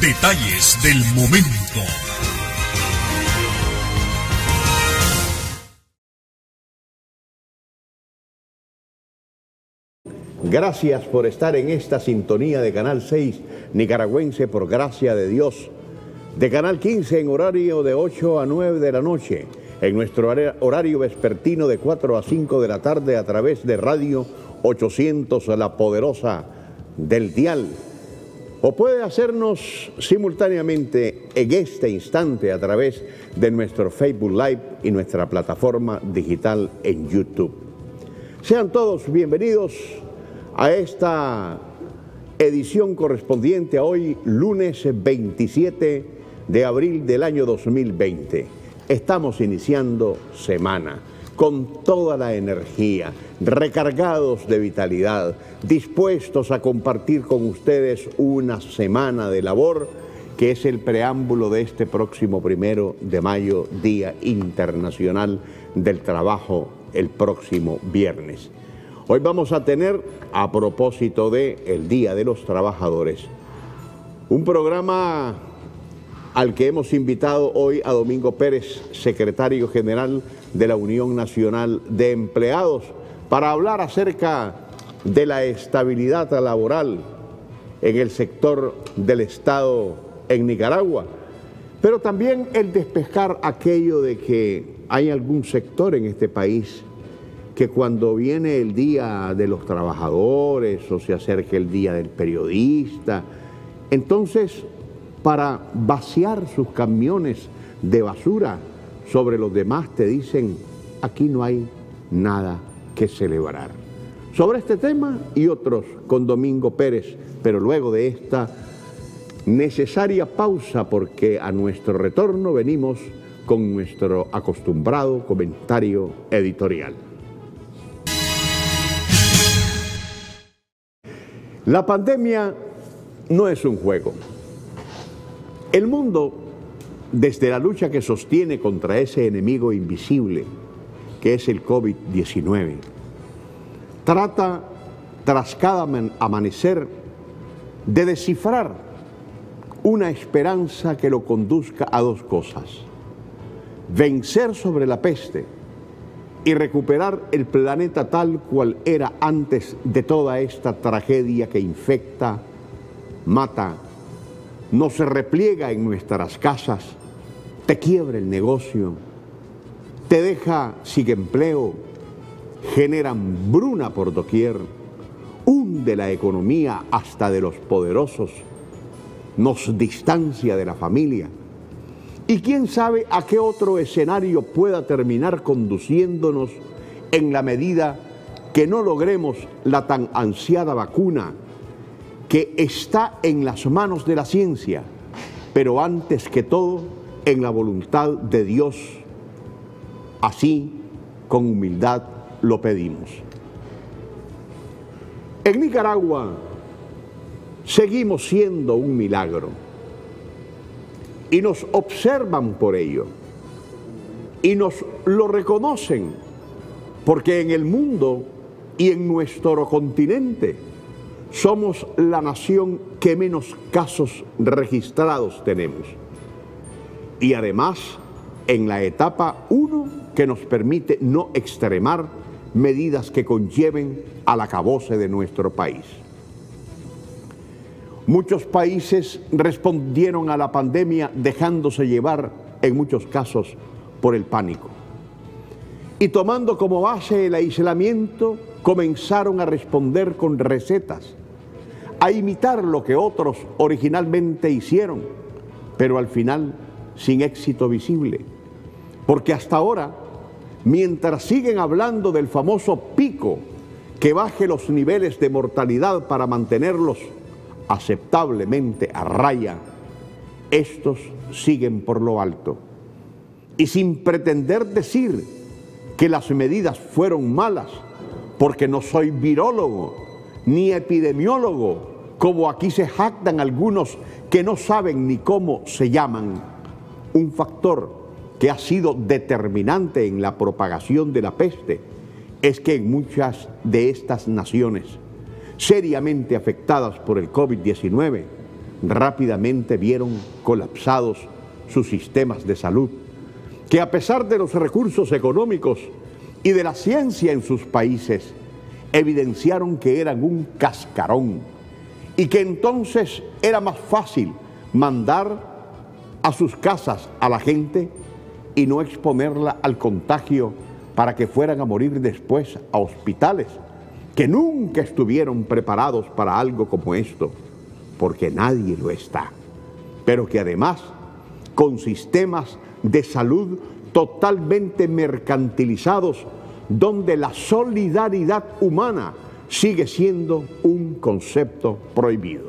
Detalles del momento. Gracias por estar en esta sintonía de Canal 6 nicaragüense por gracia de Dios, de Canal 15 en horario de 8 a 9 de la noche, en nuestro horario vespertino de 4 a 5 de la tarde a través de Radio 800, la poderosa del dial. O puede hacernos simultáneamente en este instante a través de nuestro Facebook Live y nuestra plataforma digital en YouTube. Sean todos bienvenidos a esta edición correspondiente a hoy, lunes 27 de abril del año 2020. Estamos iniciando semana con toda la energía, recargados de vitalidad, dispuestos a compartir con ustedes una semana de labor que es el preámbulo de este próximo 1 de mayo, Día Internacional del Trabajo, el próximo viernes. Hoy vamos a tener, a propósito del Día de los Trabajadores, un programa al que hemos invitado hoy a Domingo Pérez, secretario general de la Unión Nacional de Empleados, para hablar acerca de la estabilidad laboral en el sector del Estado en Nicaragua, pero también el despejar aquello de que hay algún sector en este país que cuando viene el Día de los Trabajadores o se acerca el Día del Periodista, entonces para vaciar sus camiones de basura sobre los demás te dicen, aquí no hay nada que celebrar. Sobre este tema y otros con Domingo Pérez, pero luego de esta necesaria pausa, porque a nuestro retorno venimos con nuestro acostumbrado comentario editorial. La pandemia no es un juego. El mundo, desde la lucha que sostiene contra ese enemigo invisible, que es el COVID-19, trata, tras cada amanecer, de descifrar una esperanza que lo conduzca a dos cosas: vencer sobre la peste y recuperar el planeta tal cual era antes de toda esta tragedia que infecta, mata, no se repliega en nuestras casas, te quiebra el negocio, te deja sin empleo, genera hambruna por doquier, hunde la economía hasta de los poderosos, nos distancia de la familia. Y quién sabe a qué otro escenario pueda terminar conduciéndonos en la medida que no logremos la tan ansiada vacuna que está en las manos de la ciencia, pero antes que todo en la voluntad de Dios. Así, con humildad, lo pedimos. En Nicaragua seguimos siendo un milagro y nos observan por ello y nos lo reconocen, porque en el mundo y en nuestro continente somos la nación que menos casos registrados tenemos. Y además, en la etapa 1, que nos permite no extremar medidas que conlleven al acabose de nuestro país. Muchos países respondieron a la pandemia dejándose llevar, en muchos casos, por el pánico. Y tomando como base el aislamiento, comenzaron a responder con recetas, a imitar lo que otros originalmente hicieron, pero al final sin éxito visible. Porque hasta ahora, mientras siguen hablando del famoso pico que baje los niveles de mortalidad para mantenerlos aceptablemente a raya, estos siguen por lo alto. Y sin pretender decir que las medidas fueron malas, porque no soy virólogo ni epidemiólogo, como aquí se jactan algunos que no saben ni cómo se llaman. Un factor que ha sido determinante en la propagación de la peste es que en muchas de estas naciones seriamente afectadas por el COVID-19 rápidamente vieron colapsados sus sistemas de salud, que a pesar de los recursos económicos y de la ciencia en sus países, evidenciaron que eran un cascarón y que entonces era más fácil mandar a sus casas a la gente y no exponerla al contagio para que fueran a morir después a hospitales que nunca estuvieron preparados para algo como esto, porque nadie lo está, pero que además con sistemas de salud totalmente mercantilizados, donde la solidaridad humana sigue siendo un concepto prohibido.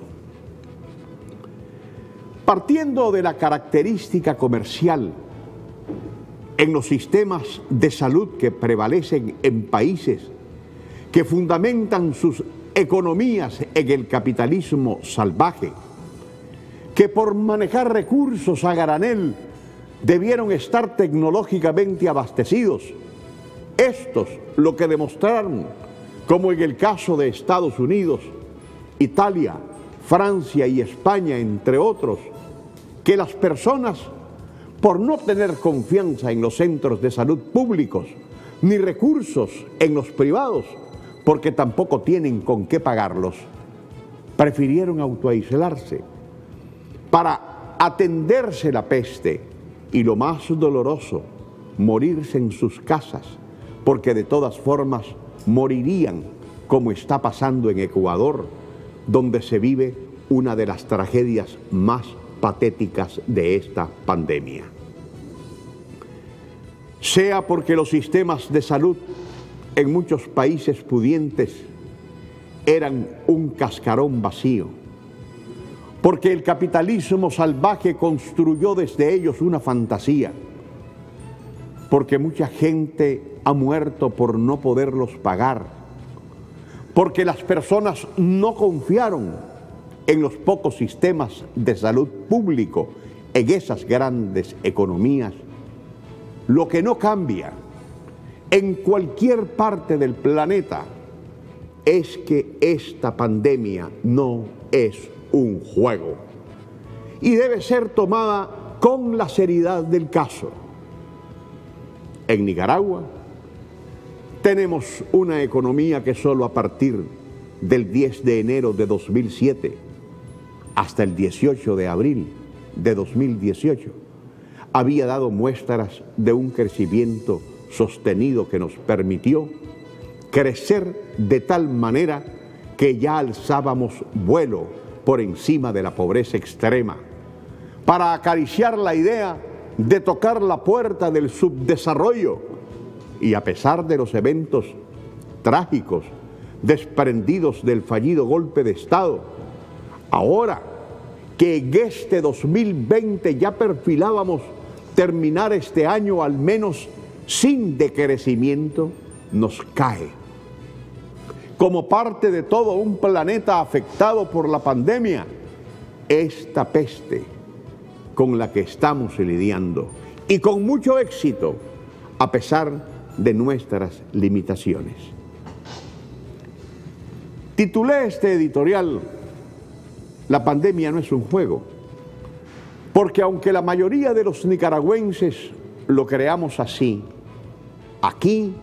Partiendo de la característica comercial en los sistemas de salud que prevalecen en países que fundamentan sus economías en el capitalismo salvaje, que por manejar recursos a granel debieron estar tecnológicamente abastecidos, estos lo que demostraron, como en el caso de Estados Unidos, Italia, Francia y España, entre otros, que las personas, por no tener confianza en los centros de salud públicos, ni recursos en los privados, porque tampoco tienen con qué pagarlos, prefirieron autoaislarse para atenderse la peste y, lo más doloroso, morirse en sus casas, porque de todas formas morirían, como está pasando en Ecuador, donde se vive una de las tragedias más patéticas de esta pandemia. Sea porque los sistemas de salud en muchos países pudientes eran un cascarón vacío, porque el capitalismo salvaje construyó desde ellos una fantasía, porque mucha gente ha muerto por no poderlos pagar, porque las personas no confiaron en los pocos sistemas de salud público en esas grandes economías. Lo que no cambia en cualquier parte del planeta es que esta pandemia no es un juego y debe ser tomada con la seriedad del caso. En Nicaragua tenemos una economía que solo a partir del 10 de enero de 2007 hasta el 18 de abril de 2018 había dado muestras de un crecimiento sostenido que nos permitió crecer de tal manera que ya alzábamos vuelo por encima de la pobreza extrema, para acariciar la idea de tocar la puerta del subdesarrollo. Y a pesar de los eventos trágicos desprendidos del fallido golpe de Estado, ahora que en este 2020 ya perfilábamos terminar este año al menos sin decrecimiento, nos cae como parte de todo un planeta afectado por la pandemia esta peste con la que estamos lidiando, y con mucho éxito a pesar de nuestras limitaciones. Titulé este editorial "La pandemia no es un juego", porque aunque la mayoría de los nicaragüenses lo creamos así, aquí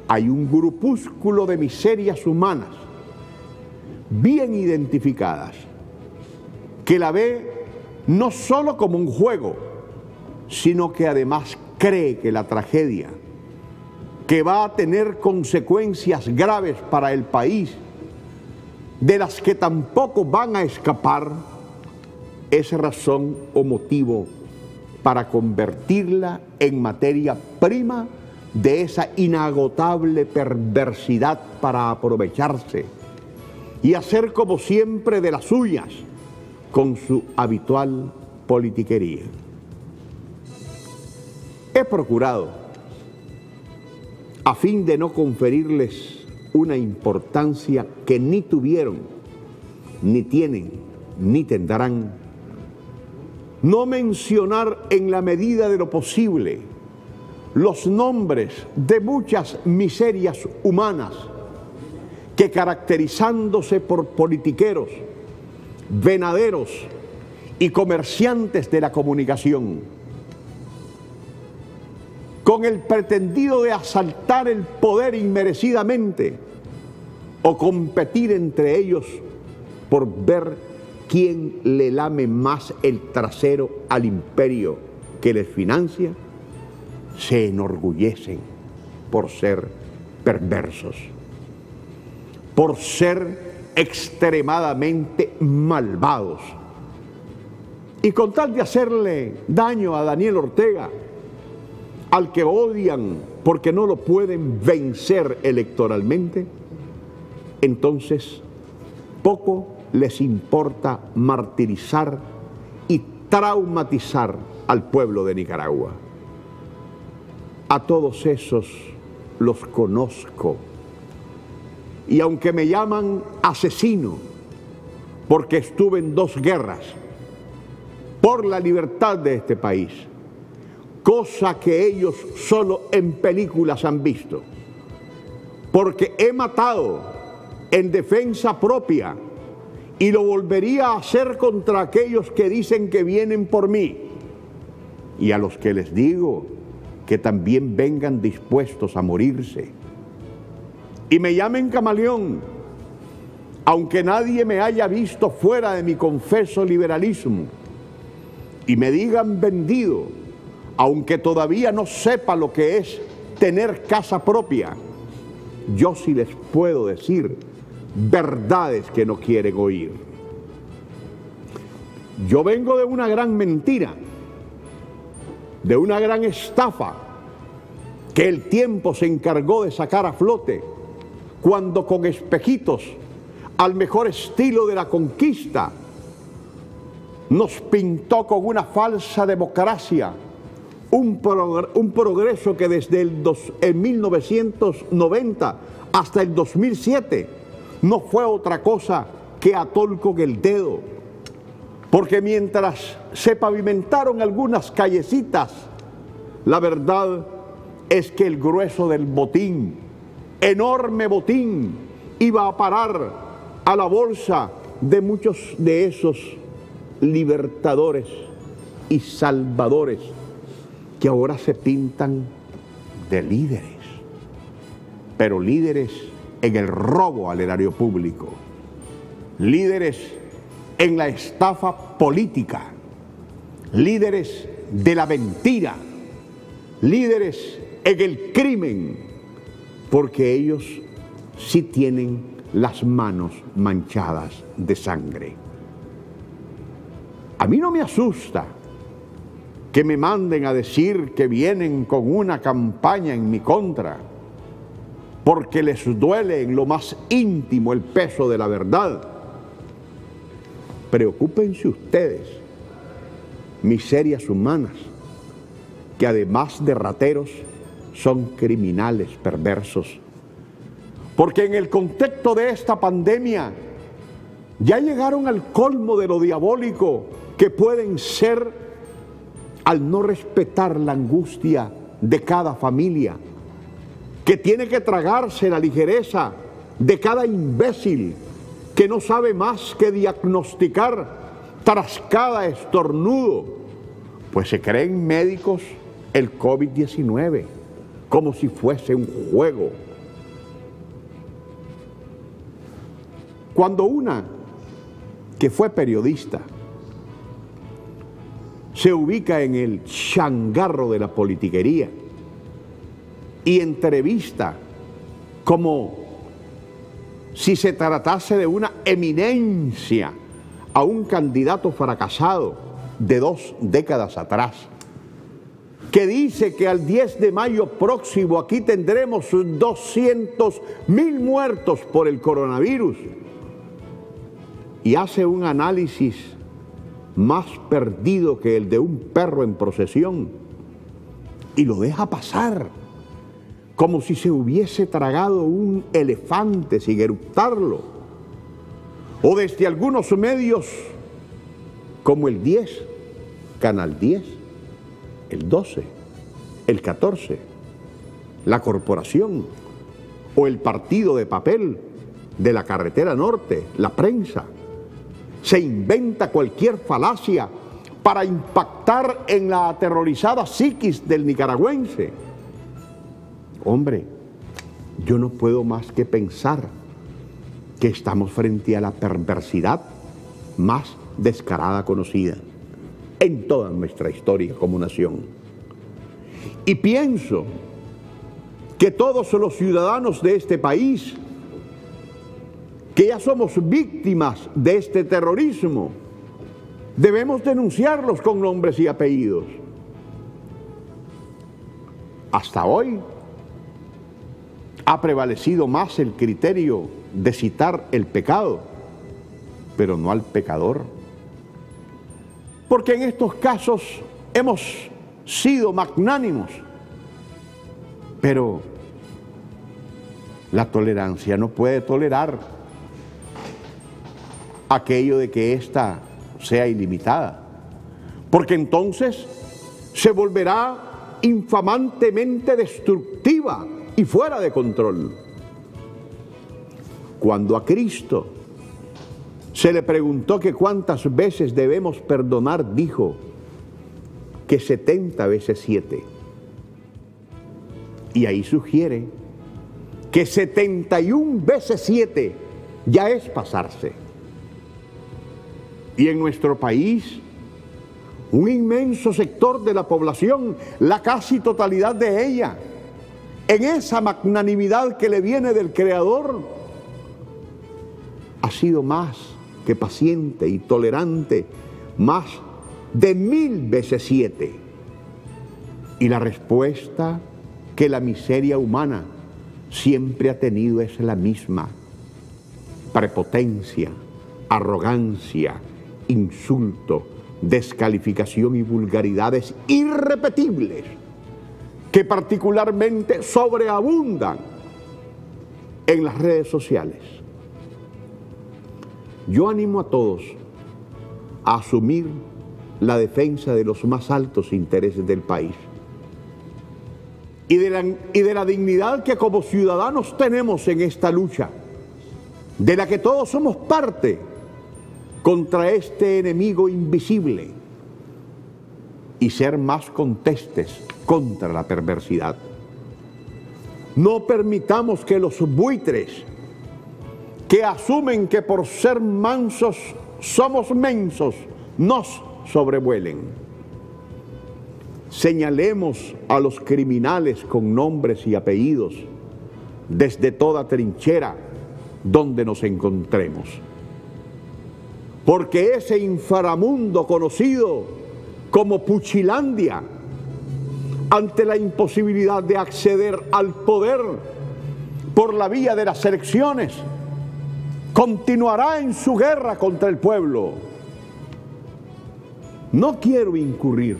hay un grupúsculo de miserias humanas bien identificadas que la ve no solo como un juego, sino que además cree que la tragedia, que va a tener consecuencias graves para el país, de las que tampoco van a escapar, es razón o motivo para convertirla en materia prima de esa inagotable perversidad para aprovecharse y hacer como siempre de las suyas con su habitual politiquería. He procurado, a fin de no conferirles una importancia que ni tuvieron, ni tienen, ni tendrán, no mencionar en la medida de lo posible los nombres de muchas miserias humanas que, caracterizándose por politiqueros, venaderos y comerciantes de la comunicación, con el pretendido de asaltar el poder inmerecidamente o competir entre ellos por ver quién le lame más el trasero al imperio que les financia, se enorgullecen por ser perversos, por ser extremadamente malvados. Y con tal de hacerle daño a Daniel Ortega, al que odian porque no lo pueden vencer electoralmente, entonces poco les importa martirizar y traumatizar al pueblo de Nicaragua. A todos esos los conozco, y aunque me llaman asesino porque estuve en 2 guerras por la libertad de este país, cosa que ellos solo en películas han visto, porque he matado en defensa propia y lo volvería a hacer contra aquellos que dicen que vienen por mí, y a los que les digo que también vengan dispuestos a morirse. Y me llamen camaleón, aunque nadie me haya visto fuera de mi confeso liberalismo, y me digan vendido, aunque todavía no sepa lo que es tener casa propia, yo sí les puedo decir verdades que no quieren oír. Yo vengo de una gran mentira, de una gran estafa que el tiempo se encargó de sacar a flote, cuando con espejitos, al mejor estilo de la conquista, nos pintó con una falsa democracia, un progreso que desde en 1990 hasta el 2007 no fue otra cosa que atol con el dedo, porque mientras se pavimentaron algunas callecitas, la verdad es que el grueso del botín, enorme botín, iba a parar a la bolsa de muchos de esos libertadores y salvadores que ahora se pintan de líderes, pero líderes en el robo al erario público, líderes en la estafa política, líderes de la mentira, líderes en el crimen, porque ellos sí tienen las manos manchadas de sangre. A mí no me asusta que me manden a decir que vienen con una campaña en mi contra, porque les duele en lo más íntimo el peso de la verdad. Preocúpense ustedes, miserias humanas, que además de rateros, son criminales perversos. Porque en el contexto de esta pandemia, ya llegaron al colmo de lo diabólico que pueden ser al no respetar la angustia de cada familia, que tiene que tragarse la ligereza de cada imbécil que no sabe más que diagnosticar tras cada estornudo, pues se creen médicos el COVID-19 como si fuese un juego. Cuando una que fue periodista se ubica en el changarro de la politiquería y entrevista como si se tratase de una eminencia a un candidato fracasado de 2 décadas atrás, que dice que al 10 de mayo próximo aquí tendremos 200.000 muertos por el coronavirus, y hace un análisis más perdido que el de un perro en procesión, y lo deja pasar como si se hubiese tragado un elefante sin eructarlo. O desde algunos medios como el 10, Canal 10, el 12, el 14, La Corporación o el Partido de Papel de la Carretera Norte, La Prensa, se inventa cualquier falacia para impactar en la aterrorizada psiquis del nicaragüense. Hombre, yo no puedo más que pensar que estamos frente a la perversidad más descarada conocida en toda nuestra historia como nación. Y pienso que todos los ciudadanos de este país, que ya somos víctimas de este terrorismo, debemos denunciarlos con nombres y apellidos. Hasta hoy ha prevalecido más el criterio de citar el pecado, pero no al pecador. Porque en estos casos hemos sido magnánimos, pero la tolerancia no puede tolerar aquello de que ésta sea ilimitada, porque entonces se volverá infamantemente destructiva y fuera de control. Cuando a Cristo se le preguntó que cuántas veces debemos perdonar, dijo que 70 veces 7. Y ahí sugiere que 71 veces 7 ya es pasarse. Y en nuestro país, un inmenso sector de la población, la casi totalidad de ella, en esa magnanimidad que le viene del Creador, ha sido más que paciente y tolerante, más de 1000 veces 7. Y la respuesta que la miseria humana siempre ha tenido es la misma: prepotencia, arrogancia, insulto, descalificación y vulgaridades irrepetibles que particularmente sobreabundan en las redes sociales. Yo animo a todos a asumir la defensa de los más altos intereses del país y de la dignidad que como ciudadanos tenemos en esta lucha, de la que todos somos parte contra este enemigo invisible, y ser más contestes contra la perversidad. No permitamos que los buitres que asumen que por ser mansos somos mensos nos sobrevuelen. Señalemos a los criminales con nombres y apellidos desde toda trinchera donde nos encontremos. Porque ese inframundo conocido como Puchilandia, ante la imposibilidad de acceder al poder por la vía de las elecciones, continuará en su guerra contra el pueblo. No quiero incurrir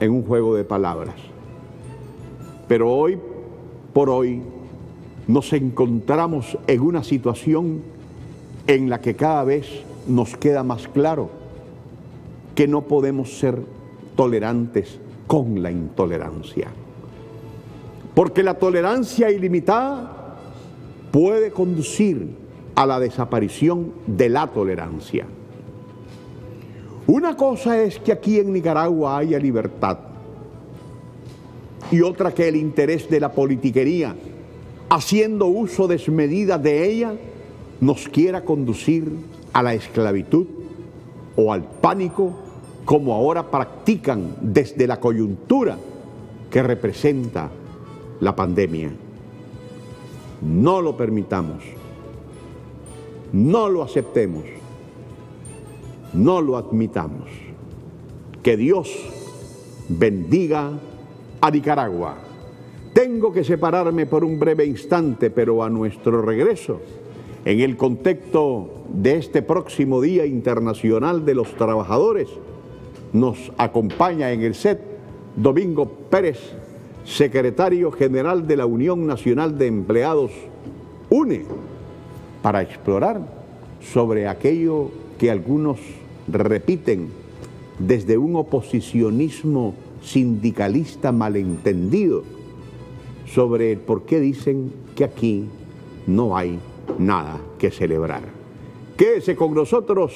en un juego de palabras, pero hoy por hoy nos encontramos en una situación en la que cada vez nos queda más claro que no podemos ser tolerantes con la intolerancia, porque la tolerancia ilimitada puede conducir a la desaparición de la tolerancia. Una cosa es que aquí en Nicaragua haya libertad, y otra que el interés de la politiquería, haciendo uso desmedida de ella, nos quiera conducir a la esclavitud o al pánico, como ahora practican desde la coyuntura que representa la pandemia. No lo permitamos, no lo aceptemos, no lo admitamos. Que Dios bendiga a Nicaragua. Tengo que separarme por un breve instante, pero a nuestro regreso, en el contexto de este próximo Día Internacional de los Trabajadores, nos acompaña en el set Domingo Pérez, secretario general de la Unión Nacional de Empleados, UNE, para explorar sobre aquello que algunos repiten desde un oposicionismo sindicalista malentendido, sobre el por qué dicen que aquí no hay nada que celebrar. Quédese con nosotros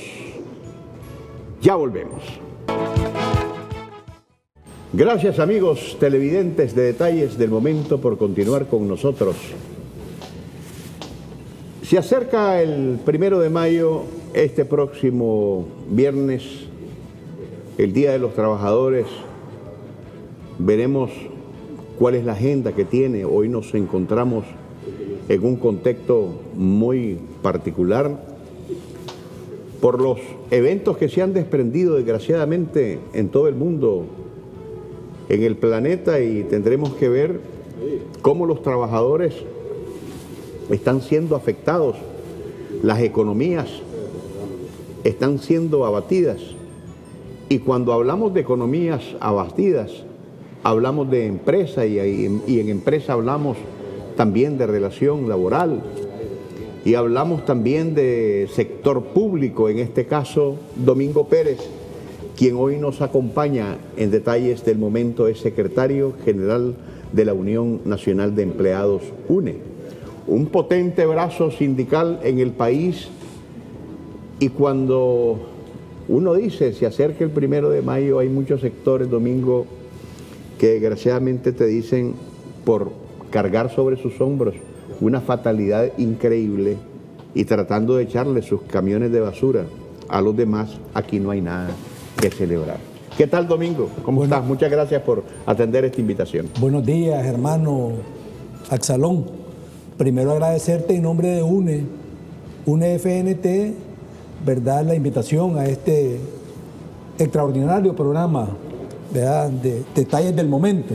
Ya volvemos. Gracias, amigos televidentes de Detalles del Momento, por continuar con nosotros. Se acerca el 1 de mayo, este próximo viernes, el Día de los Trabajadores. Veremos cuál es la agenda que tiene. Hoy nos encontramos en un contexto muy particular por los eventos que se han desprendido desgraciadamente en todo el mundo, en el planeta, y tendremos que ver cómo los trabajadores están siendo afectados, las economías están siendo abatidas, y cuando hablamos de economías abatidas, hablamos de empresa, y en empresa hablamos también de relación laboral, y hablamos también de sector público. En este caso, Domingo Pérez, quien hoy nos acompaña en Detalles del Momento, es secretario general de la Unión Nacional de Empleados, UNE, un potente brazo sindical en el país. Y cuando uno dice, se acerca el 1 de mayo, hay muchos sectores, Domingo, que desgraciadamente te dicen, por cargar sobre sus hombros una fatalidad increíble y tratando de echarle sus camiones de basura a los demás, aquí no hay nada que celebrar. ¿Qué tal, Domingo? ¿Cómo estás? Muchas gracias por atender esta invitación. Buenos días, hermano Absalón. Primero agradecerte en nombre de UNE FNT, ¿verdad?, la invitación a este extraordinario programa, ¿verdad?, de Detalles del Momento.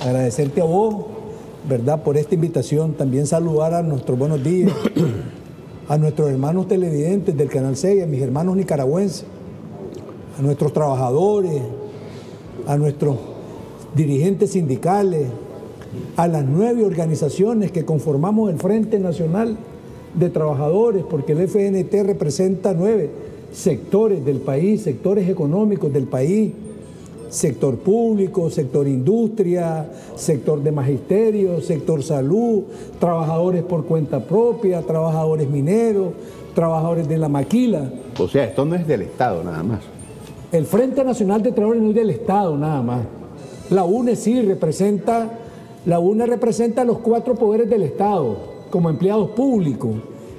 Agradecerte a vos, ¿verdad?, por esta invitación. También saludar a nuestros buenos días, a nuestros hermanos televidentes del Canal 6, a mis hermanos nicaragüenses, a nuestros trabajadores, a nuestros dirigentes sindicales, a las 9 organizaciones que conformamos el Frente Nacional de Trabajadores, porque el FNT representa 9 sectores del país, sectores económicos del país: sector público, sector industria, sector de magisterio, sector salud, trabajadores por cuenta propia, trabajadores mineros, trabajadores de la maquila. O sea, esto no es del Estado nada más. El Frente Nacional de Trabajadores no es del Estado nada más. La UNE sí representa, la UNE representa los 4 poderes del Estado como empleados públicos,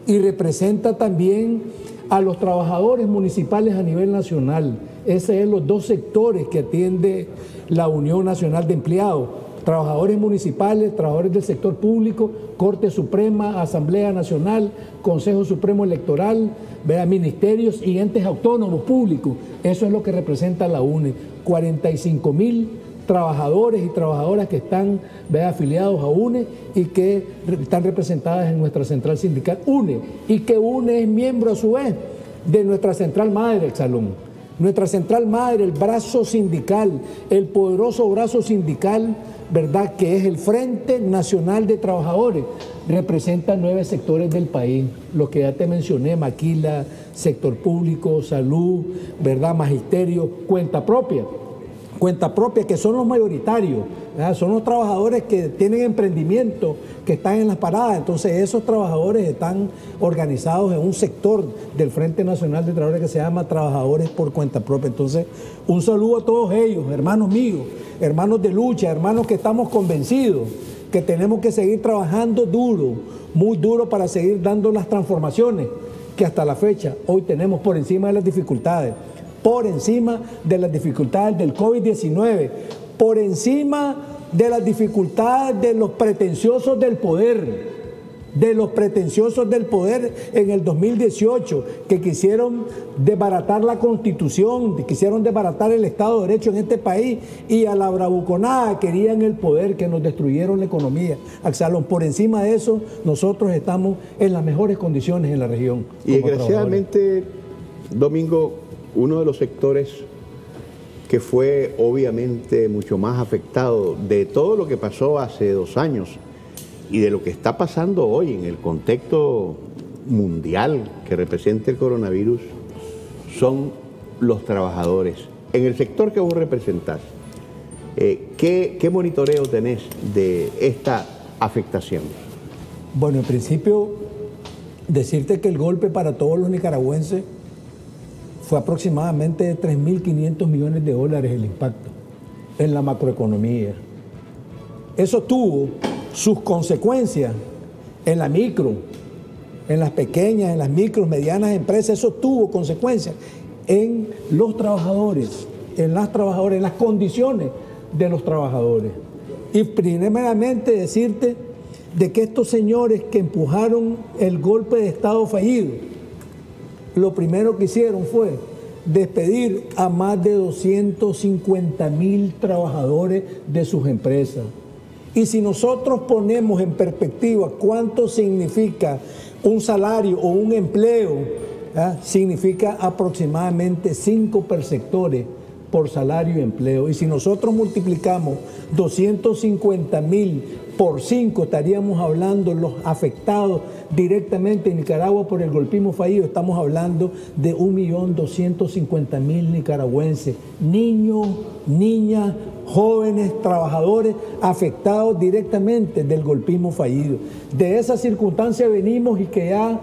y representa también a los trabajadores municipales a nivel nacional. Esos son los 2 sectores que atiende la Unión Nacional de Empleados: trabajadores municipales, trabajadores del sector público, Corte Suprema, Asamblea Nacional, Consejo Supremo Electoral, ¿verdad?, ministerios y entes autónomos públicos. Eso es lo que representa la UNE. 45.000 trabajadores y trabajadoras que están, ¿verdad?, afiliados a UNE y que están representadas en nuestra central sindical UNE, y que UNE es miembro a su vez de nuestra central madre, Absalón. Nuestra central madre, el brazo sindical, el poderoso brazo sindical, ¿verdad?, que es el Frente Nacional de Trabajadores, representa 9 sectores del país, los que ya te mencioné: maquila, sector público, salud, ¿verdad?, magisterio, cuenta propia, que son los mayoritarios, ¿verdad?, son los trabajadores que tienen emprendimiento, que están en las paradas. Entonces esos trabajadores están organizados en un sector del Frente Nacional de Trabajadores que se llama Trabajadores por Cuenta Propia. Entonces, un saludo a todos ellos, hermanos míos, hermanos de lucha, hermanos que estamos convencidos que tenemos que seguir trabajando duro, muy duro, para seguir dando las transformaciones que hasta la fecha hoy tenemos por encima de las dificultades. Por encima de las dificultades del COVID-19, por encima de las dificultades de los pretenciosos del poder, en el 2018, que quisieron desbaratar la Constitución, quisieron desbaratar el Estado de Derecho en este país, y a la bravuconada querían el poder, que nos destruyeron la economía. Absalón, por encima de eso, nosotros estamos en las mejores condiciones en la región. Y desgraciadamente, Domingo, uno de los sectores que fue obviamente mucho más afectado de todo lo que pasó hace 2 años y de lo que está pasando hoy en el contexto mundial que representa el coronavirus, son los trabajadores. En el sector que vos representás, ¿qué monitoreo tenés de esta afectación? Bueno, en principio, decirte que el golpe para todos los nicaragüenses fue aproximadamente de 3.500 millones de dólares el impacto en la macroeconomía. Eso tuvo sus consecuencias en la micro, en las pequeñas, en las micros, medianas empresas. Eso tuvo consecuencias en los trabajadores, en las trabajadoras, en las condiciones de los trabajadores. Y primeramente decirte de que estos señores que empujaron el golpe de Estado fallido, lo primero que hicieron fue despedir a más de 250.000 trabajadores de sus empresas. Y si nosotros ponemos en perspectiva cuánto significa un salario o un empleo, significa aproximadamente 5 perceptores por salario y empleo. Y si nosotros multiplicamos 250.000 por 5, estaríamos hablando los afectados directamente en Nicaragua por el golpismo fallido. Estamos hablando de 1.250.000 nicaragüenses, niños, niñas, jóvenes, trabajadores afectados directamente del golpismo fallido. De esa circunstancia venimos y que ya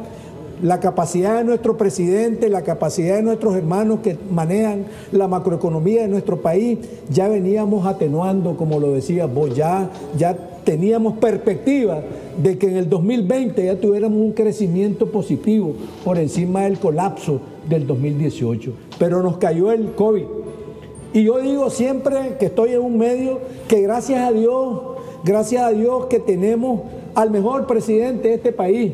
la capacidad de nuestro presidente, la capacidad de nuestros hermanos que manejan la macroeconomía de nuestro país, ya veníamos atenuando, como lo decías vos, ya teníamos perspectiva de que en el 2020 ya tuviéramos un crecimiento positivo por encima del colapso del 2018. Pero nos cayó el COVID. Y yo digo siempre que estoy en un medio que gracias a Dios que tenemos al mejor presidente de este país,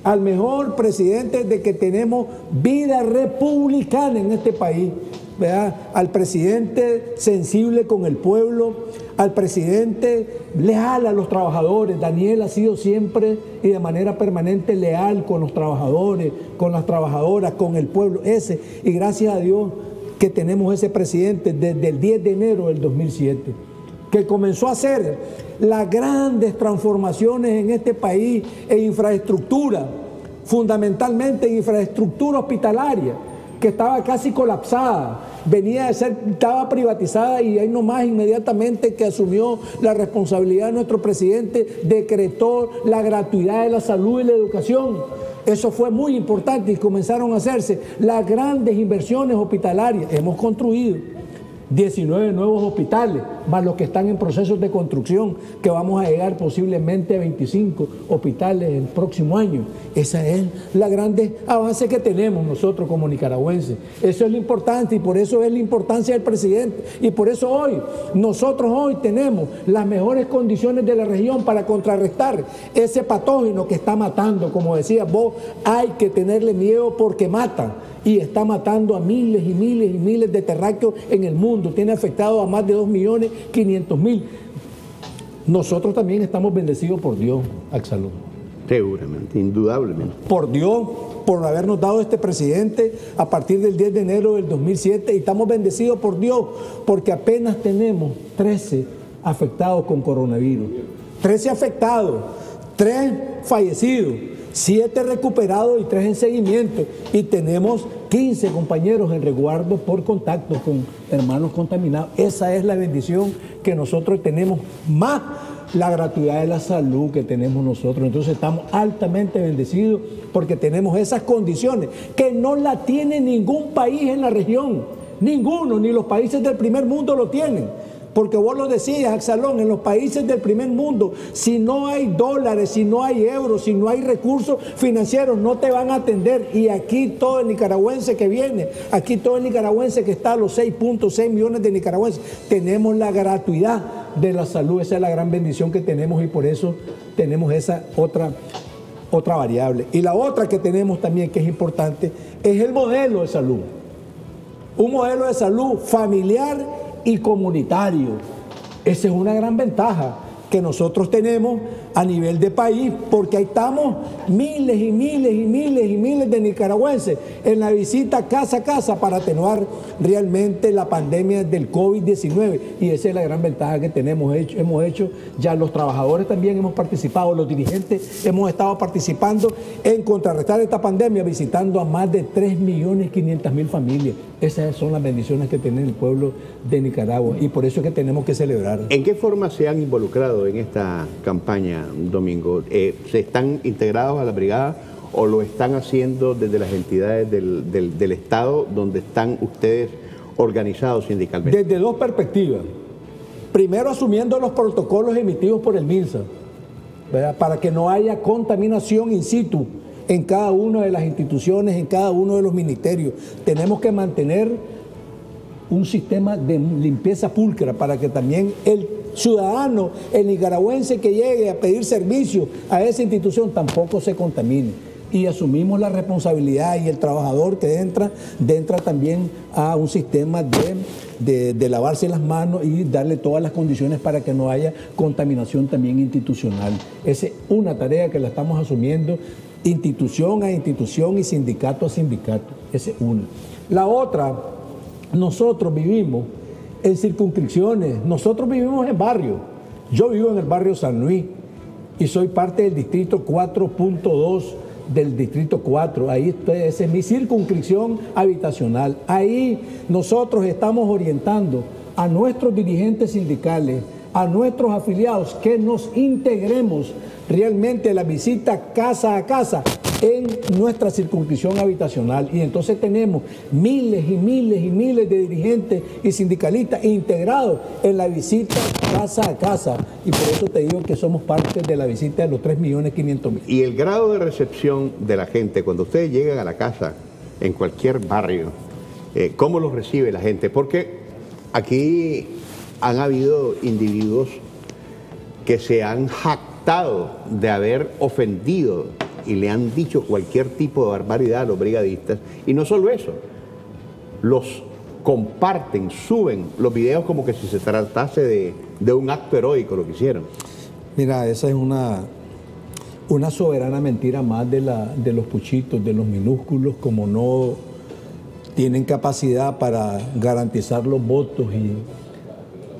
al mejor presidente de que tenemos vida republicana en este país, ¿verdad? Al presidente sensible con el pueblo, al presidente leal a los trabajadores. Daniel ha sido siempre y de manera permanente leal con los trabajadores, con las trabajadoras, con el pueblo ese. Y gracias a Dios que tenemos ese presidente desde el 10 de enero del 2007, que comenzó a hacer las grandes transformaciones en este país en infraestructura, fundamentalmente en infraestructura hospitalaria, que estaba casi colapsada, estaba privatizada, y ahí nomás inmediatamente que asumió la responsabilidad de nuestro presidente, decretó la gratuidad de la salud y la educación. Eso fue muy importante y comenzaron a hacerse las grandes inversiones hospitalarias. Hemos construido 19 nuevos hospitales, más los que están en procesos de construcción, que vamos a llegar posiblemente a 25 hospitales el próximo año. Esa es la grande avance que tenemos nosotros como nicaragüenses. Eso es lo importante, y por eso es la importancia del presidente. Y por eso nosotros hoy tenemos las mejores condiciones de la región para contrarrestar ese patógeno que está matando. Como decías vos, hay que tenerle miedo porque mata. Y está matando a miles y miles y miles de terráqueos en el mundo. Tiene afectado a más de 2.500.000. Nosotros también estamos bendecidos por Dios, Absalón. Seguramente, indudablemente. Por Dios, por habernos dado este presidente a partir del 10 de enero del 2007. Y estamos bendecidos por Dios, porque apenas tenemos 13 afectados con coronavirus. 13 afectados, 3 fallecidos, 7 recuperados y 3 en seguimiento, y tenemos 15 compañeros en resguardo por contacto con hermanos contaminados. Esa es la bendición que nosotros tenemos, más la gratuidad de la salud que tenemos nosotros. Entonces estamos altamente bendecidos porque tenemos esas condiciones que no la tiene ningún país en la región, ninguno, ni los países del primer mundo lo tienen. Porque vos lo decías, Absalón, en los países del primer mundo, si no hay dólares, si no hay euros, si no hay recursos financieros, no te van a atender. Y aquí todo el nicaragüense que viene, aquí todo el nicaragüense que está a los 6.6 millones de nicaragüenses, tenemos la gratuidad de la salud. Esa es la gran bendición que tenemos, y por eso tenemos esa otra variable. Y la otra que tenemos también, que es importante, es el modelo de salud. Un modelo de salud familiar y comunitario. Esa es una gran ventaja que nosotros tenemos a nivel de país, porque ahí estamos miles y miles y miles y miles de nicaragüenses en la visita casa a casa para atenuar realmente la pandemia del COVID-19, y esa es la gran ventaja que hemos hecho ya los trabajadores también hemos participado, los dirigentes hemos estado participando en contrarrestar esta pandemia, visitando a más de 3.500.000 familias. Esas son las bendiciones que tiene el pueblo de Nicaragua, y por eso es que tenemos que celebrar. ¿En qué forma se han involucrado en esta campaña, Domingo? ¿Se están integrados a la brigada o lo están haciendo desde las entidades del Estado donde están ustedes organizados sindicalmente? Desde dos perspectivas. Primero, asumiendo los protocolos emitidos por el MINSA, ¿verdad? Para que no haya contaminación in situ en cada una de las instituciones, en cada uno de los ministerios. Tenemos que mantener un sistema de limpieza pulcra para que también el ciudadano, el nicaragüense que llegue a pedir servicio a esa institución tampoco se contamine. Y asumimos la responsabilidad, y el trabajador que entra también a un sistema de lavarse las manos y darle todas las condiciones para que no haya contaminación también institucional. Esa es una tarea que la estamos asumiendo institución a institución y sindicato a sindicato. Esa es una. La otra, nosotros vivimos en circunscripciones, nosotros vivimos en barrios. Yo vivo en el barrio San Luis y soy parte del distrito 4.2 del distrito 4, ahí esa es mi circunscripción habitacional. Ahí nosotros estamos orientando a nuestros dirigentes sindicales, a nuestros afiliados, que nos integremos realmente la visita casa a casa en nuestra circunscripción habitacional. Y entonces tenemos miles y miles y miles de dirigentes y sindicalistas integrados en la visita casa a casa. Y por eso te digo que somos parte de la visita de los 3.500.000. Y el grado de recepción de la gente, cuando ustedes llegan a la casa, en cualquier barrio, ¿cómo los recibe la gente? Porque aquí han habido individuos que se han jactado de haber ofendido y le han dicho cualquier tipo de barbaridad a los brigadistas. Y no solo eso, los comparten, suben los videos como que si se tratase de un acto heroico lo que hicieron. Mira, esa es una soberana mentira más de los puchitos, de los minúsculos, como no tienen capacidad para garantizar los votos y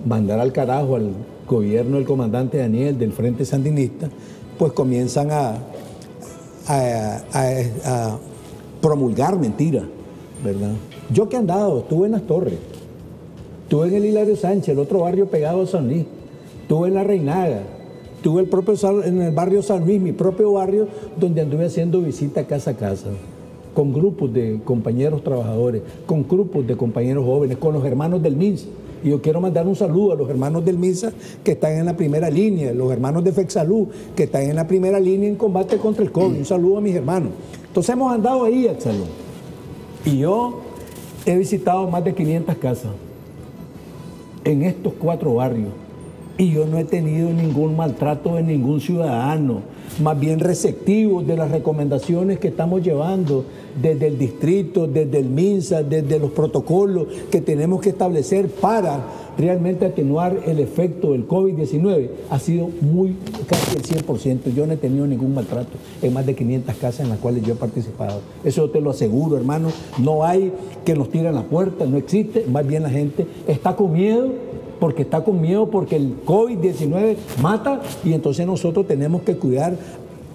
mandar al carajo al gobierno del comandante Daniel del Frente Sandinista, pues comienzan a promulgar mentiras, ¿verdad? Yo que he andado, estuve en Las Torres, estuve en el Hilario Sánchez, el otro barrio pegado a San Luis, estuve en La Reinaga, estuve en el barrio San Luis, mi propio barrio, donde anduve haciendo visita casa a casa, con grupos de compañeros trabajadores, con grupos de compañeros jóvenes, con los hermanos del MINSA. Y yo quiero mandar un saludo a los hermanos del MINSA que están en la primera línea, los hermanos de FECSALUD que están en la primera línea en combate contra el COVID. Un saludo a mis hermanos. Entonces hemos andado ahí, Axalón. Y yo he visitado más de 500 casas en estos 4 barrios. Y yo no he tenido ningún maltrato de ningún ciudadano, más bien receptivos de las recomendaciones que estamos llevando desde el distrito, desde el MINSA, desde los protocolos que tenemos que establecer para realmente atenuar el efecto del COVID-19. Ha sido casi el 100%. Yo no he tenido ningún maltrato en más de 500 casas en las cuales yo he participado. Eso te lo aseguro, hermano. No hay que nos tiren la puerta, no existe. Más bien la gente está con miedo, porque el COVID-19 mata, y entonces nosotros tenemos que cuidar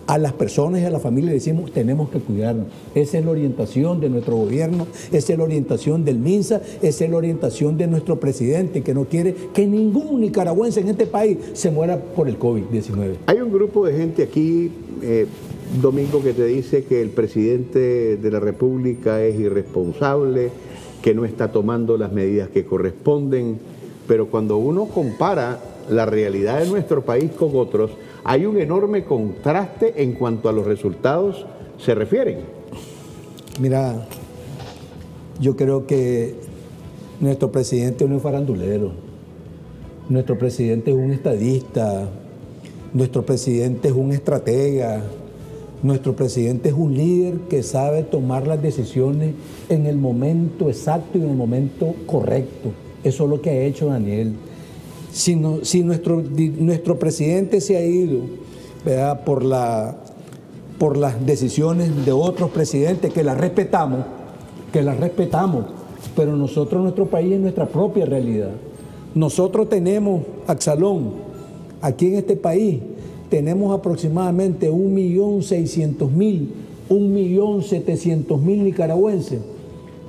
a las personas y a la familia. Decimos, tenemos que cuidarnos. Esa es la orientación de nuestro gobierno, esa es la orientación del MINSA, esa es la orientación de nuestro presidente, que no quiere que ningún nicaragüense en este país se muera por el COVID-19. Hay un grupo de gente aquí, Domingo, que te dice que el presidente de la República es irresponsable, que no está tomando las medidas que corresponden, pero cuando uno compara la realidad de nuestro país con otros, hay un enorme contraste en cuanto a los resultados se refieren. Mira, yo creo que nuestro presidente no es farandulero, nuestro presidente es un estadista, nuestro presidente es un estratega, nuestro presidente es un líder que sabe tomar las decisiones en el momento exacto y en el momento correcto. Eso es lo que ha hecho Daniel. Si nuestro presidente se ha ido, ¿verdad?, por las decisiones de otros presidentes, que las respetamos, pero nosotros, nuestro país es nuestra propia realidad. Nosotros tenemos, Axalón, aquí en este país, tenemos aproximadamente 1.600.000, 1.700.000 nicaragüenses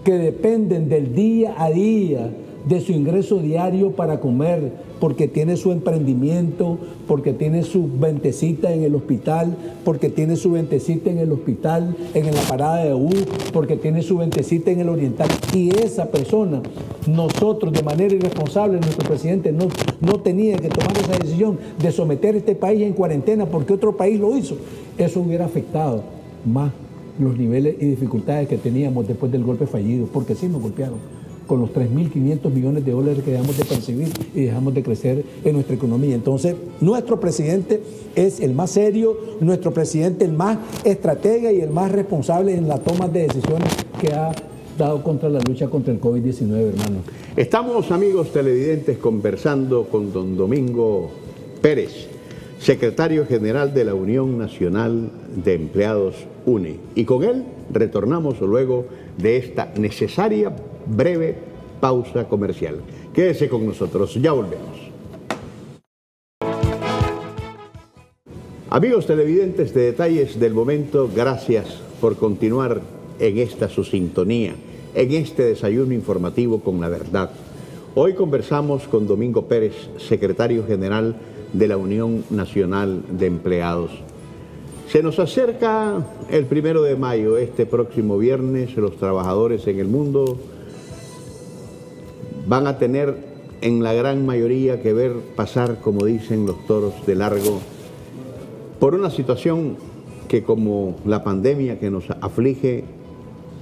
que dependen del día a día de su ingreso diario para comer, porque tiene su emprendimiento, porque tiene su ventecita en el hospital, porque tiene su ventecita en el hospital, en la parada de bus, porque tiene su ventecita en el Oriental. Y esa persona, nosotros de manera irresponsable, nuestro presidente no tenía que tomar esa decisión de someter a este país en cuarentena porque otro país lo hizo. Eso hubiera afectado más los niveles y dificultades que teníamos después del golpe fallido, porque sí nos golpearon con los 3.500 millones de dólares que dejamos de percibir y dejamos de crecer en nuestra economía. Entonces, nuestro presidente es el más serio, nuestro presidente el más estratega y el más responsable en la toma de decisiones que ha dado contra la lucha contra el COVID-19, hermano. Estamos, amigos televidentes, conversando con don Domingo Pérez, secretario general de la Unión Nacional de Empleados UNE. Y con él retornamos luego de esta necesaria breve pausa comercial. Quédese con nosotros, ya volvemos. Amigos televidentes de Detalles del Momento, gracias por continuar en esta su sintonía, en este desayuno informativo con la verdad. Hoy conversamos con Domingo Pérez, secretario general de la Unión Nacional de Empleados. Se nos acerca el 1 de mayo, este próximo viernes. Los trabajadores en el mundo van a tener en la gran mayoría que ver pasar, como dicen, los toros de largo por una situación que, como la pandemia que nos aflige,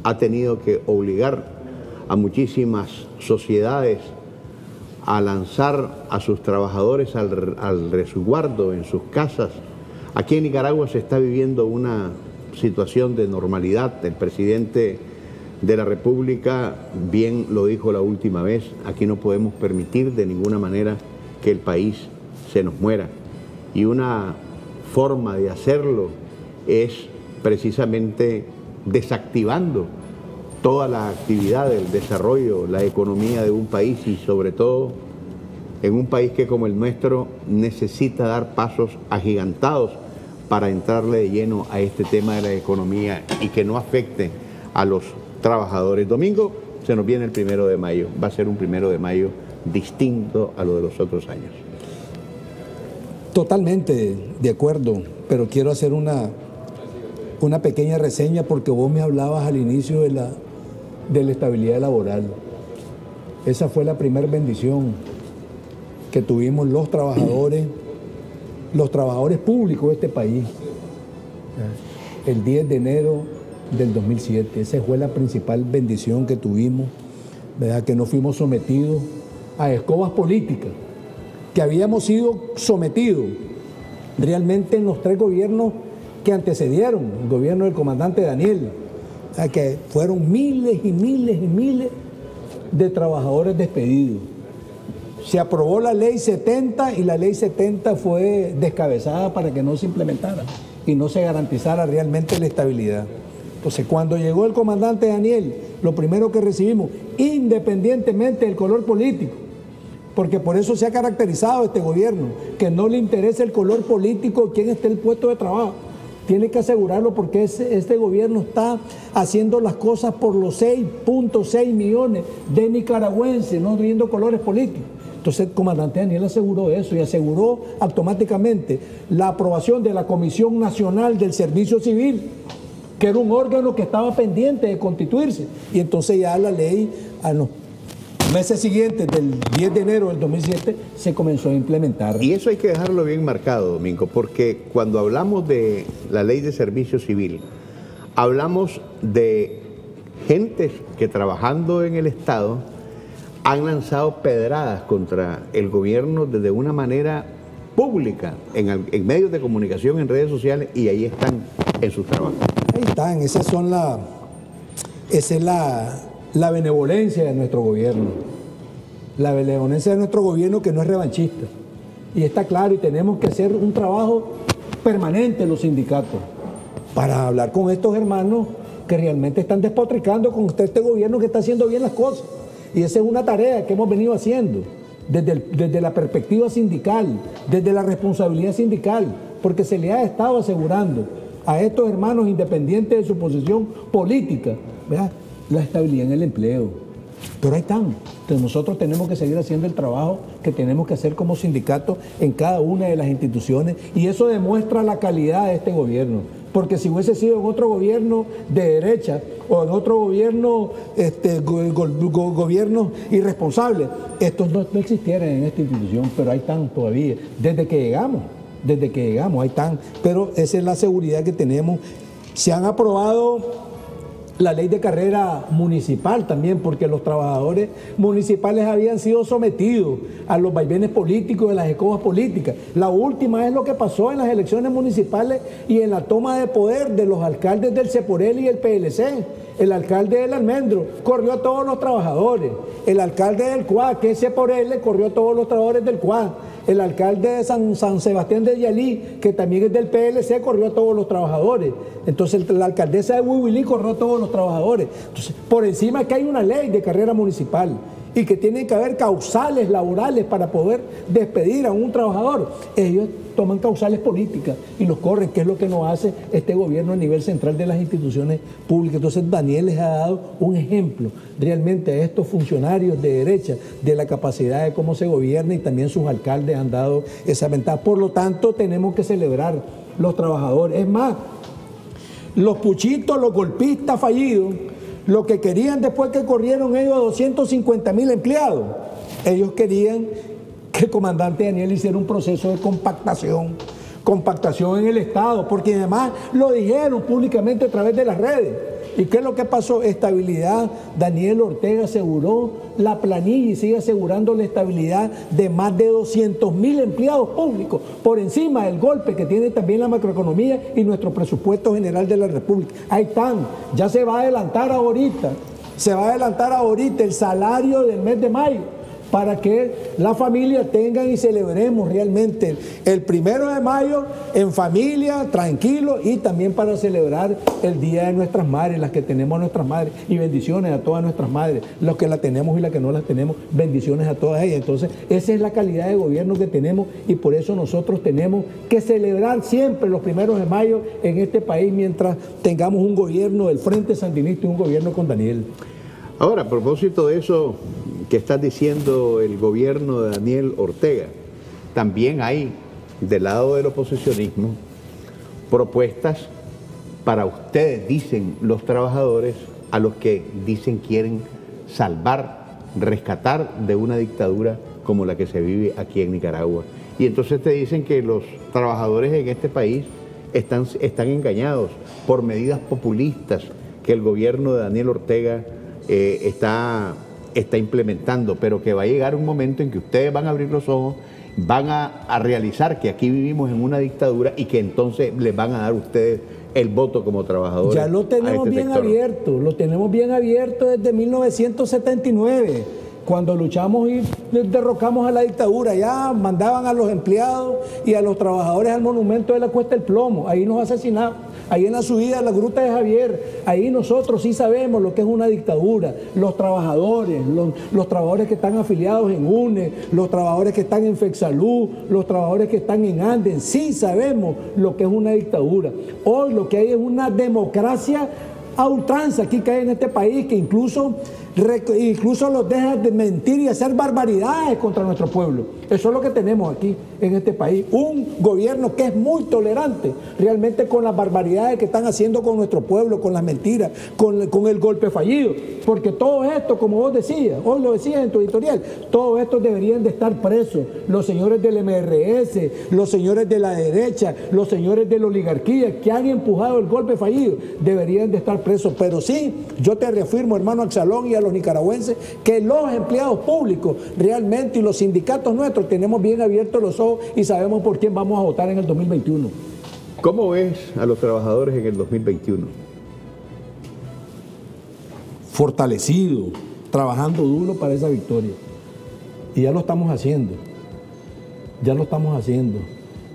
ha tenido que obligar a muchísimas sociedades a lanzar a sus trabajadores al resguardo en sus casas. Aquí en Nicaragua se está viviendo una situación de normalidad. El presidente de la República bien lo dijo la última vez: aquí no podemos permitir de ninguna manera que el país se nos muera. Y una forma de hacerlo es precisamente desactivando toda la actividad, el desarrollo, la economía de un país, y sobre todo en un país que como el nuestro necesita dar pasos agigantados para entrarle de lleno a este tema de la economía y que no afecte a los trabajadores. Domingo, se nos viene el 1 de mayo, va a ser un 1 de mayo distinto a lo de los otros años. Totalmente de acuerdo, pero quiero hacer una pequeña reseña porque vos me hablabas al inicio de la estabilidad laboral. Esa fue la primera bendición que tuvimos los trabajadores públicos de este país, el 10 de enero del 2007. Esa fue la principal bendición que tuvimos, ¿verdad? Que no fuimos sometidos a escobas políticas, que habíamos sido sometidos realmente en los 3 gobiernos que antecedieron el gobierno del comandante Daniel. O sea, que fueron miles y miles y miles de trabajadores despedidos. Se aprobó la ley 70 y la ley 70 fue descabezada para que no se implementara y no se garantizara realmente la estabilidad. Entonces, cuando llegó el comandante Daniel, lo primero que recibimos, independientemente del color político, porque por eso se ha caracterizado este gobierno, que no le interesa el color político, quién esté en el puesto de trabajo. Tiene que asegurarlo porque este gobierno está haciendo las cosas por los 6.6 millones de nicaragüenses, no viendo colores políticos. Entonces el comandante Daniel aseguró eso y aseguró automáticamente la aprobación de la Comisión Nacional del Servicio Civil, que era un órgano que estaba pendiente de constituirse. Y entonces ya la ley, a los meses siguientes del 10 de enero del 2007, se comenzó a implementar. Y eso hay que dejarlo bien marcado, Domingo, porque cuando hablamos de la ley de servicio civil, hablamos de gentes que trabajando en el Estado han lanzado pedradas contra el gobierno desde una manera pública, en medios de comunicación, en redes sociales, y ahí están en sus trabajos. Ahí están, esa es la benevolencia de nuestro gobierno. La benevolencia de nuestro gobierno, que no es revanchista. Y está claro, y tenemos que hacer un trabajo permanente en los sindicatos para hablar con estos hermanos que realmente están despotricando con este gobierno que está haciendo bien las cosas. Y esa es una tarea que hemos venido haciendo desde la perspectiva sindical, desde la responsabilidad sindical, porque se le ha estado asegurando a estos hermanos, independientes de su posición política, ¿verdad?, la estabilidad en el empleo. Pero ahí están. Entonces nosotros tenemos que seguir haciendo el trabajo que tenemos que hacer como sindicato en cada una de las instituciones, y eso demuestra la calidad de este gobierno. Porque si hubiese sido en otro gobierno de derecha o en otro gobierno, gobierno irresponsable, estos no existieran en esta institución, pero ahí están todavía. Desde que llegamos, ahí están. Pero esa es la seguridad que tenemos. Se han aprobado la ley de carrera municipal también, porque los trabajadores municipales habían sido sometidos a los vaivenes políticos de las escobas políticas. La última es lo que pasó en las elecciones municipales y en la toma de poder de los alcaldes del Ceporel y el PLC. El alcalde del Almendro corrió a todos los trabajadores. El alcalde del CUA, que es Ceporel, le corrió a todos los trabajadores del CUA. El alcalde de San Sebastián de Yalí, que también es del PLC, corrió a todos los trabajadores. Entonces la alcaldesa de Huihuilí corrió a todos los trabajadores. Entonces, por encima que hay una ley de carrera municipal y que tienen que haber causales laborales para poder despedir a un trabajador, ellos toman causales políticas y los corren, que es lo que nos hace este gobierno a nivel central de las instituciones públicas. Entonces Daniel les ha dado un ejemplo realmente a estos funcionarios de derecha de la capacidad de cómo se gobierna, y también sus alcaldes han dado esa ventaja. Por lo tanto, tenemos que celebrar los trabajadores. Es más, los puchitos, los golpistas fallidos, lo que querían después que corrieron ellos a 250.000 empleados, ellos querían que el comandante Daniel hiciera un proceso de compactación en el Estado, porque además lo dijeron públicamente a través de las redes. ¿Y qué es lo que pasó? Estabilidad. Daniel Ortega aseguró la planilla y sigue asegurando la estabilidad de más de 200.000 empleados públicos, por encima del golpe que tiene también la macroeconomía y nuestro presupuesto general de la República. Ahí están, ya se va a adelantar ahorita el salario del mes de mayo, para que la familia tengan y celebremos realmente el 1 de mayo en familia, tranquilo, y también para celebrar el Día de nuestras madres, las que tenemos nuestras madres, y bendiciones a todas nuestras madres, los que las tenemos y las que no las tenemos, bendiciones a todas ellas. Entonces, esa es la calidad de gobierno que tenemos, y por eso nosotros tenemos que celebrar siempre los 1 de mayo en este país, mientras tengamos un gobierno del Frente Sandinista y un gobierno con Daniel. Ahora, a propósito de eso que estás diciendo, el gobierno de Daniel Ortega, también hay del lado del oposicionismo propuestas para ustedes, dicen los trabajadores, a los que dicen quieren salvar, rescatar de una dictadura como la que se vive aquí en Nicaragua. Y entonces te dicen que los trabajadores en este país están engañados por medidas populistas que el gobierno de Daniel Ortega está implementando, pero que va a llegar un momento en que ustedes van a abrir los ojos, van a realizar que aquí vivimos en una dictadura, y que entonces les van a dar a ustedes el voto como trabajadores. Ya lo tenemos bien abierto, desde 1979, cuando luchamos y derrocamos a la dictadura. Ya mandaban a los empleados y a los trabajadores al monumento de la Cuesta del Plomo, ahí nos asesinaban. Ahí en la subida a la Gruta de Javier, ahí nosotros sí sabemos lo que es una dictadura. Los trabajadores, los trabajadores que están afiliados en UNE, los trabajadores que están en FEXALUD, los trabajadores que están en Anden, sí sabemos lo que es una dictadura. Hoy lo que hay es una democracia a ultranza aquí que hay en este país, que incluso los deja de mentir y hacer barbaridades contra nuestro pueblo. Eso es lo que tenemos aquí en este país. Un gobierno que es muy tolerante realmente con las barbaridades que están haciendo con nuestro pueblo, con las mentiras, con el golpe fallido. Porque todo esto, como vos decías, hoy lo decías en tu editorial, todos estos deberían de estar presos. Los señores del MRS, los señores de la derecha, los señores de la oligarquía que han empujado el golpe fallido, deberían de estar presos. Pero sí, yo te reafirmo, hermano Absalón, y a los nicaragüenses, que los empleados públicos realmente y los sindicatos nuestros tenemos bien abiertos los ojos y sabemos por quién vamos a votar en el 2021. ¿Cómo ves a los trabajadores en el 2021? Fortalecido, trabajando duro para esa victoria. Y ya lo estamos haciendo,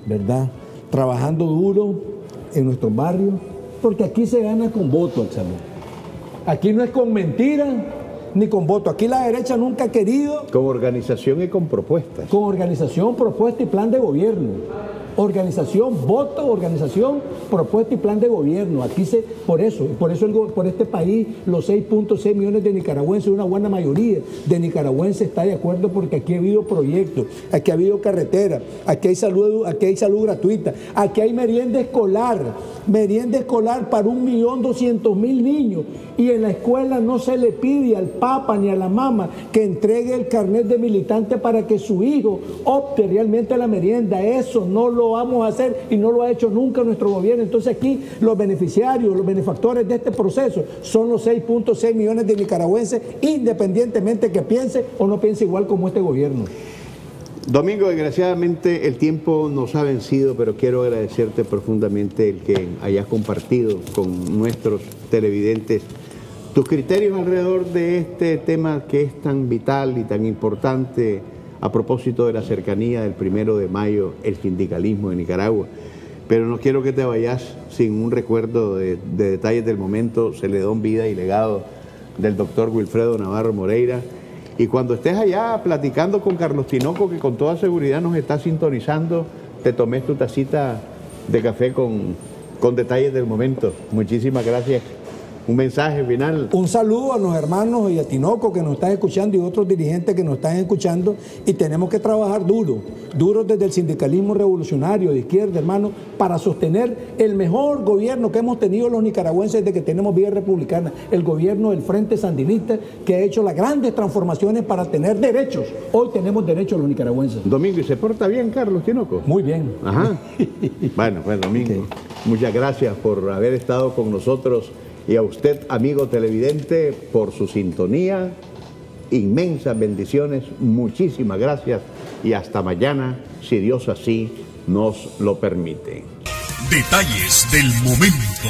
¿verdad? Trabajando duro en nuestros barrios, porque aquí se gana con voto, Absalón. Aquí no es con mentiras ni con voto. Aquí la derecha nunca ha querido. Con organización y con propuestas. Con organización, propuesta y plan de gobierno. Organización, voto, organización, propuesta y plan de gobierno. Aquí por este país, los 6.6 millones de nicaragüenses, una buena mayoría de nicaragüenses está de acuerdo porque aquí ha habido proyectos, aquí ha habido carretera, aquí hay salud gratuita, aquí hay merienda escolar para 1.200.000 niños, y en la escuela no se le pide al papá ni a la mamá que entregue el carnet de militante para que su hijo opte realmente a la merienda. Eso no lo vamos a hacer y no lo ha hecho nunca nuestro gobierno. Entonces aquí los beneficiarios, los benefactores de este proceso son los 6.6 millones de nicaragüenses, independientemente que piense o no piense igual como este gobierno. Domingo, desgraciadamente el tiempo nos ha vencido, pero quiero agradecerte profundamente el que hayas compartido con nuestros televidentes tus criterios alrededor de este tema que es tan vital y tan importante a propósito de la cercanía del 1 de mayo, el sindicalismo de Nicaragua. Pero no quiero que te vayas sin un recuerdo de detalles del momento, Celedón, vida y legado del doctor Wilfredo Navarro Moreira. Y cuando estés allá platicando con Carlos Tinoco, que con toda seguridad nos está sintonizando, te tomes tu tacita de café con detalles del momento. Muchísimas gracias. Un mensaje final. Un saludo a los hermanos y a Tinoco que nos están escuchando y otros dirigentes que nos están escuchando, y tenemos que trabajar duro desde el sindicalismo revolucionario de izquierda, hermano, para sostener el mejor gobierno que hemos tenido los nicaragüenses desde que tenemos vía republicana, el gobierno del Frente Sandinista, que ha hecho las grandes transformaciones para tener derechos. Hoy tenemos derechos los nicaragüenses. Domingo, ¿y se porta bien Carlos Tinoco? Muy bien. Ajá. Bueno, pues Domingo, muchas gracias por haber estado con nosotros. Y a usted, amigo televidente, por su sintonía, inmensas bendiciones, muchísimas gracias y hasta mañana, si Dios así nos lo permite. Detalles del momento.